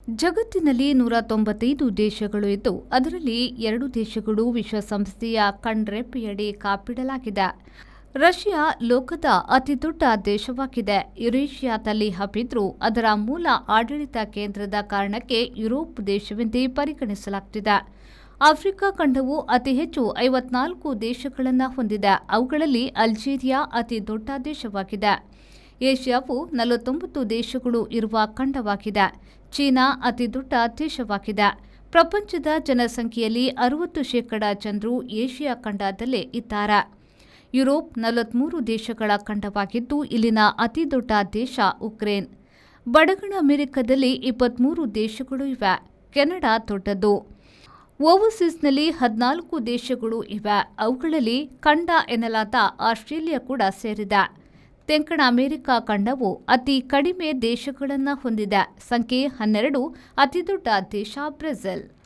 ಜಗತ್ತಿನಲ್ಲಿ 195 ದೇಶಗಳು ಇದ್ದು ಅದರಲ್ಲಿ 2 ದೇಶಗಳು ವಿಶ್ವಸಂಸ್ಥೆಯ ಕಣ್ರೆಪ್ಪೆಯಡಿ ಕಾಪಿಡಲಾಗಿದೆ. ರಷ್ಯಾ ಲೋಕದ ಅತಿದೊಡ್ಡ ದೇಶವಾಗಿದೆ. ಯುರೇಷಿಯಾದಲ್ಲಿ ಹಬ್ಬಿದ್ರೂ ಅದರ ಮೂಲ ಆಡಳಿತ ಕೇಂದ್ರದ ಕಾರಣಕ್ಕೆ ಯುರೋಪ್ ದೇಶವೆಂದೇ ಪರಿಗಣಿಸಲಾಗುತ್ತಿದೆ. ಆಫ್ರಿಕಾ ಖಂಡವು ಅತಿ ಹೆಚ್ಚು 54 ದೇಶಗಳನ್ನು ಹೊಂದಿದೆ. ಅವುಗಳಲ್ಲಿ ಅಲ್ಜೀರಿಯಾ ಅತಿ ದೊಡ್ಡ ದೇಶವಾಗಿದೆ. ಏಷ್ಯಾವು 49 ದೇಶಗಳು ಇರುವ ಖಂಡವಾಗಿದೆ. ಚೀನಾ ಅತಿ ದೊಡ್ಡ ದೇಶವಾಗಿದೆ. ಪ್ರಪಂಚದ ಜನಸಂಖ್ಯೆಯಲ್ಲಿ 60% ಜನರು ಏಷ್ಯಾ ಖಂಡದಲ್ಲೇ ಇದ್ದಾರೆ. ಯುರೋಪ್ 43 ದೇಶಗಳ ಖಂಡವಾಗಿದ್ದು ಇಲ್ಲಿನ ಅತಿ ದೊಡ್ಡ ದೇಶ ಉಕ್ರೇನ್. ಬಡಗಣ ಅಮೆರಿಕದಲ್ಲಿ 23 ದೇಶಗಳು ಇವೆ. ಕೆನಡಾ ದೊಡ್ಡದು. ಓವರ್ಸೀಸ್ನಲ್ಲಿ 14 ದೇಶಗಳು ಇವೆ. ಅವುಗಳಲ್ಲಿ ಖಂಡ ಎನ್ನಲಾದ ಆಸ್ಟ್ರೇಲಿಯಾ ಕೂಡ ಸೇರಿದೆ. ತೆಂಕಣ ಅಮೆರಿಕ ಖಂಡವು ಅತಿ ಕಡಿಮೆ ದೇಶಗಳನ್ನು ಹೊಂದಿದೆ. ಸಂಖ್ಯೆ 12. ಅತಿದೊಡ್ಡ ದೇಶ ಬ್ರೆಜಿಲ್.